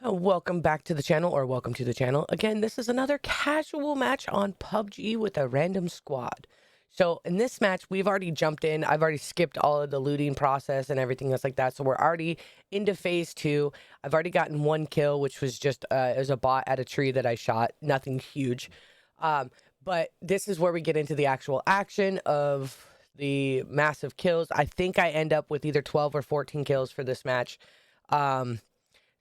Welcome back to the channel, or welcome to the channel. Again, this is another casual match on PUBG with a random squad. So in this match, we've already jumped in. I've already skipped all of the looting process and everything else like that. So we're already into phase 2. I've already gotten one kill, which was just it was a bot at a tree that I shot. Nothing huge. But this is where we get into the actual action of the massive kills. I think I end up with either 12 or 14 kills for this match.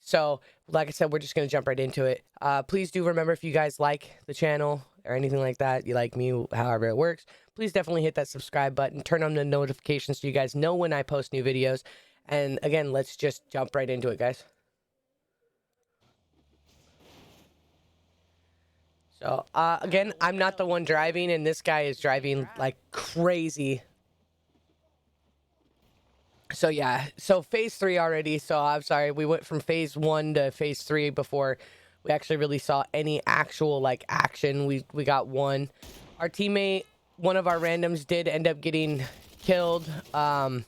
So, like I said, we're just going to jump right into it. Please do remember, if you guys like the channel or anything like that, you like me, however it works, please definitely hit that subscribe button, turn on the notifications so you guys know when I post new videos. And again, let's just jump right into it, guys. So, again, I'm not the one driving, and this guy is driving like crazy. So, yeah, so phase 3 already. So, I'm sorry, we went from phase 1 to phase 3 before we actually really saw any actual, like, action. We got one. Our teammate, one of our randoms, did end up getting killed by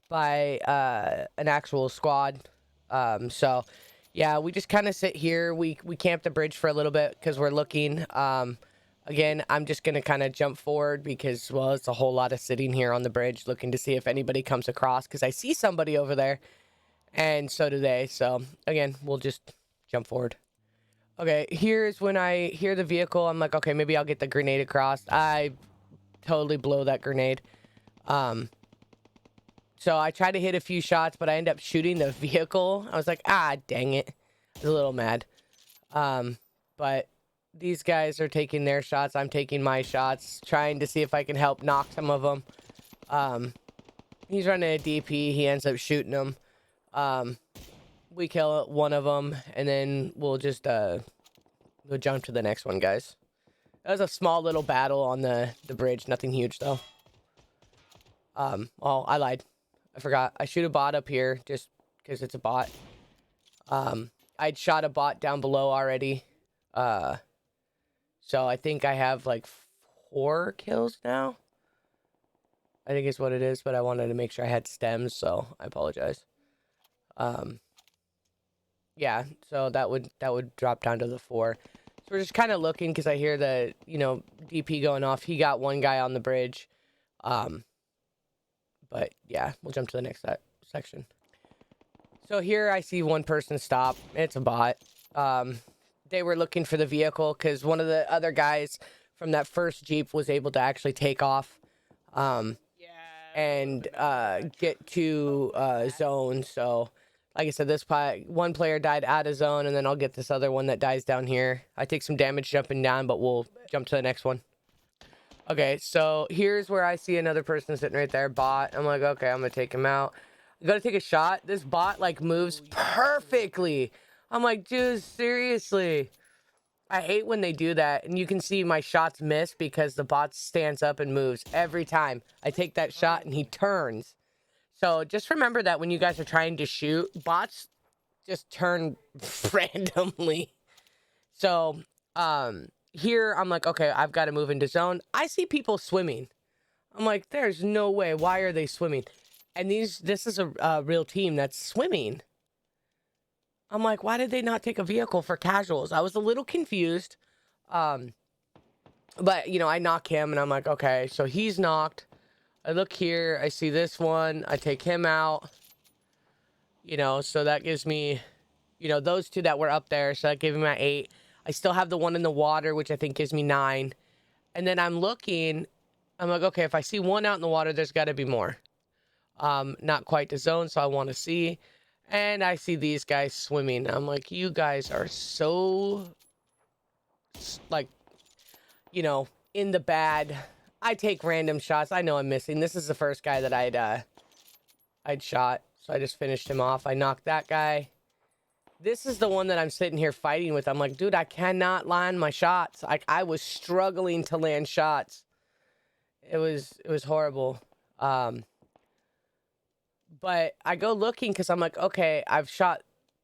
an actual squad. So, yeah, we just kind of sit here. We camp the bridge for a little bit because we're looking. Again, I'm just going to kind of jump forward because, well, it's a whole lot of sitting here on the bridge looking to see if anybody comes across, because I see somebody over there, and so do they. So, again, we'll just jump forward. Okay, here's when I hear the vehicle. I'm like, okay, maybe I'll get the grenade across. I totally blow that grenade. So I tried to hit a few shots, but I end up shooting the vehicle. I was like, dang it. I was a little mad. But these guys are taking their shots. I'm taking my shots, trying to see if I can help knock some of them. He's running a DP. He ends up shooting them. We kill one of them, and then we'll just we'll jump to the next one, guys. That was a small little battle on the bridge. Nothing huge, though. Oh, I lied. I forgot. I shoot a bot up here just because it's a bot. I'd shot a bot down below already. So I think I have like 4 kills now. I think it's what it is, but I wanted to make sure I had stems, so I apologize. Yeah, so that would drop down to the 4. So we're just kind of looking because I hear the, DP going off. He got one guy on the bridge. But yeah, we'll jump to the next section. So here I see one person stop. It's a bot. They were looking for the vehicle because one of the other guys from that first Jeep was able to actually take off and get to zone. So, like I said, this one player died out of zone, and then I'll get this other one that dies down here. I take some damage jumping down, but we'll jump to the next one. Okay, so here's where I see another person sitting right there, bot. I'm like, okay, I'm gonna take him out. I gotta take a shot. This bot like moves perfectly. I'm like, dude, seriously. I hate when they do that, and you can see my shots miss because the bot stands up and moves every time. I take that shot and he turns. So just remember that when you guys are trying to shoot, bots just turn randomly. So, here I'm like, okay, I've got to move into zone. I see people swimming. I'm like, there's no way. Why are they swimming? And this is a real team that's swimming. I'm like, why did they not take a vehicle for casuals? I was a little confused. But, I knock him, and I'm like, okay, so he's knocked. I look here. I see this one. I take him out. So that gives me, those 2 that were up there. So that gave me my 8. I still have the one in the water, which I think gives me 9. And then I'm looking. I'm like, okay, if I see one out in the water, there's got to be more. Not quite the zone, so I want to see. And I see these guys swimming. I'm like, you guys are so, like, in the bad. I take random shots. I know I'm missing. This is the first guy that I'd shot. So I just finished him off. I knocked that guy. This is the one that I'm sitting here fighting with. I'm like, dude, I cannot land my shots. I was struggling to land shots. It was horrible. But I go looking because I'm like, okay, I've shot.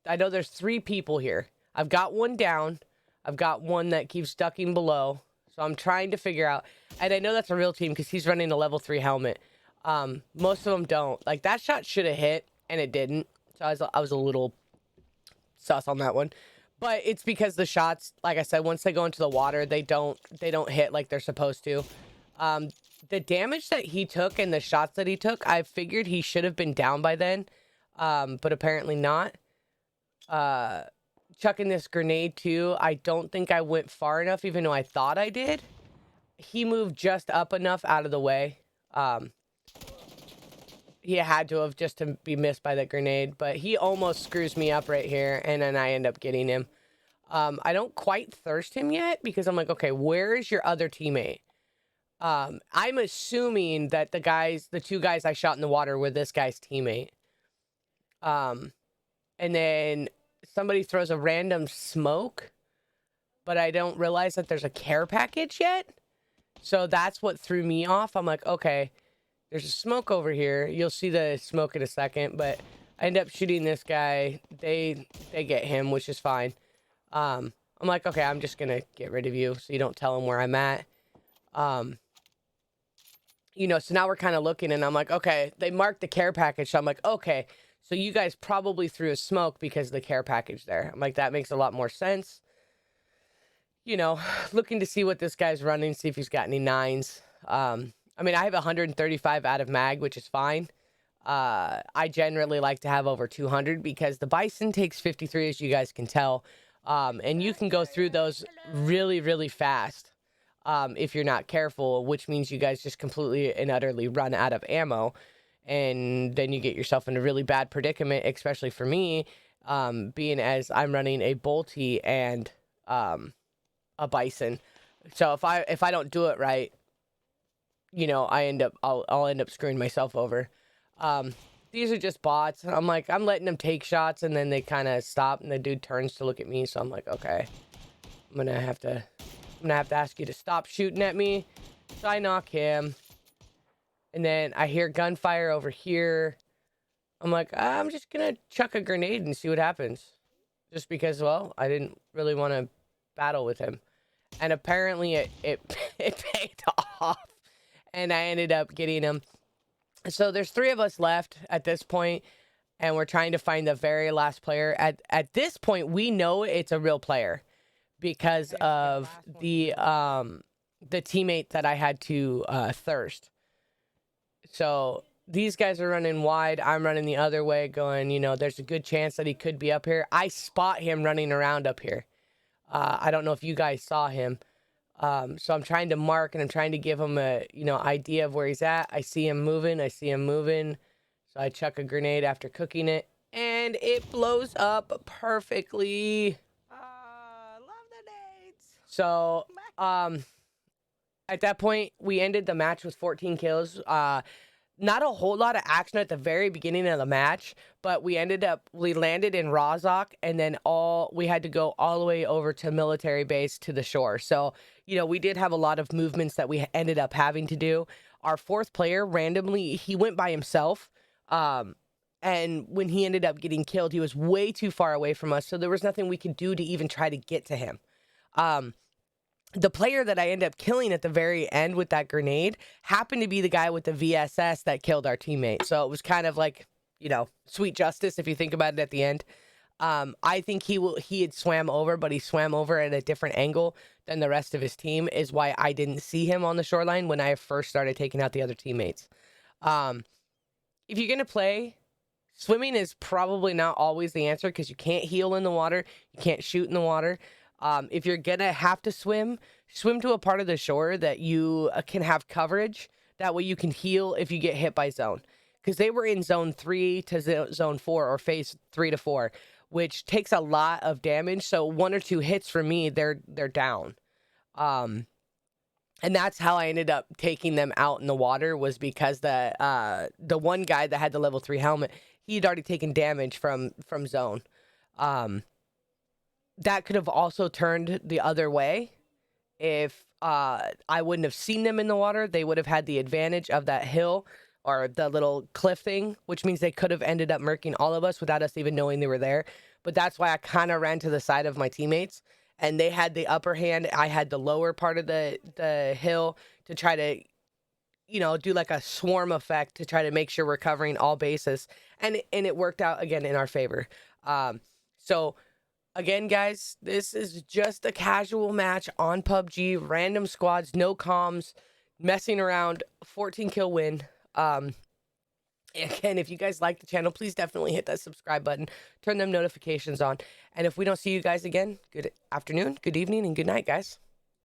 I know there's 3 people here. I've got one down. I've got one that keeps ducking below. So I'm trying to figure out. And I know that's a real team because he's running a level 3 helmet. Most of them don't. Like, that shot should have hit, and it didn't. So I was a little sus on that one. But it's because the shots, like I said, once they go into the water, they don't hit like they're supposed to. The damage that he took and the shots that he took, I figured he should have been down by then, but apparently not. Chucking this grenade too, I don't think I went far enough, even though I thought I did. He moved just up enough out of the way. He had to have just to be missed by that grenade, but he almost screws me up right here, and then I end up getting him. I don't quite thirst him yet because I'm like, okay, where is your other teammate? I'm assuming that the two guys I shot in the water were this guy's teammate. And then somebody throws a random smoke, but I don't realize that there's a care package yet. So that's what threw me off. I'm like, okay, there's a smoke over here. You'll see the smoke in a second, but I end up shooting this guy. They get him, which is fine. I'm like, okay, I'm just gonna get rid of you so you don't tell him where I'm at. You know, so now we're kind of looking, and I'm like, okay, they marked the care package. So I'm like, okay, so you guys probably threw a smoke because of the care package there. I'm like, that makes a lot more sense. You know, looking to see what this guy's running, see if he's got any 9s. I mean, I have 135 out of mag, which is fine. I generally like to have over 200 because the Bison takes 53, as you guys can tell. And you can go through those really, really fast. If you're not careful, which means you guys just completely and utterly run out of ammo, and then you get yourself in a really bad predicament, especially for me, being as I'm running a bolty and a Bison. So if I don't do it right, you know, I'll end up screwing myself over. These are just bots. I'm like, I'm letting them take shots, and then they kind of stop, and the dude turns to look at me, so I'm like, okay, I'm gonna have to ask you to stop shooting at me. So I knock him. And then I hear gunfire over here. I'm like, I'm just going to chuck a grenade and see what happens. Just because, well, I didn't really want to battle with him. And apparently it paid off. And I ended up getting him. So there's 3 of us left at this point, and we're trying to find the very last player. At this point, we know it's a real player, because of the teammate that I had to thirst. So these guys are running wide. I'm running the other way, going, you know, there's a good chance that he could be up here. I spot him running around up here. I don't know if you guys saw him. So I'm trying to mark, and I'm trying to give him a, you know, idea of where he's at. I see him moving. So I chuck a grenade after cooking it, and it blows up perfectly. So, at that point, we ended the match with 14 kills. Not a whole lot of action at the very beginning of the match, but we landed in Rozhok, and then we had to go all the way over to military base to the shore. So, you know, we did have a lot of movements that we ended up having to do. Our 4th player, randomly, he went by himself. And when he ended up getting killed, he was way too far away from us. So there was nothing we could do to even try to get to him. The player that I ended up killing at the very end with that grenade happened to be the guy with the VSS that killed our teammate. So it was kind of like, you know, sweet justice if you think about it at the end. I think he had swam over, but he swam over at a different angle than the rest of his team, is why I didn't see him on the shoreline when I first started taking out the other teammates. If you're going to play, swimming is probably not always the answer, because you can't heal in the water. You can't shoot in the water. If you're gonna have to swim to a part of the shore that you can have coverage. That way you can heal if you get hit by zone. Because they were in zone 3 to zone 4, or phase 3 to 4, which takes a lot of damage. So 1 or 2 hits from me, they're down. And that's how I ended up taking them out in the water, was because the one guy that had the level 3 helmet, he'd already taken damage from zone. That could have also turned the other way. If I wouldn't have seen them in the water, they would have had the advantage of that hill or the little cliff thing, which means they could have ended up murking all of us without us even knowing they were there. But that's why I kind of ran to the side of my teammates, and they had the upper hand. I had the lower part of the hill to try to, you know, do like a swarm effect to try to make sure we're covering all bases. And it worked out again in our favor. So Again, guys, this is just a casual match on PUBG, random squads, no comms, messing around, 14 kill win. Again, if you guys like the channel, please definitely hit that subscribe button, turn them notifications on. And if we don't see you guys again, good afternoon, good evening, and good night, guys.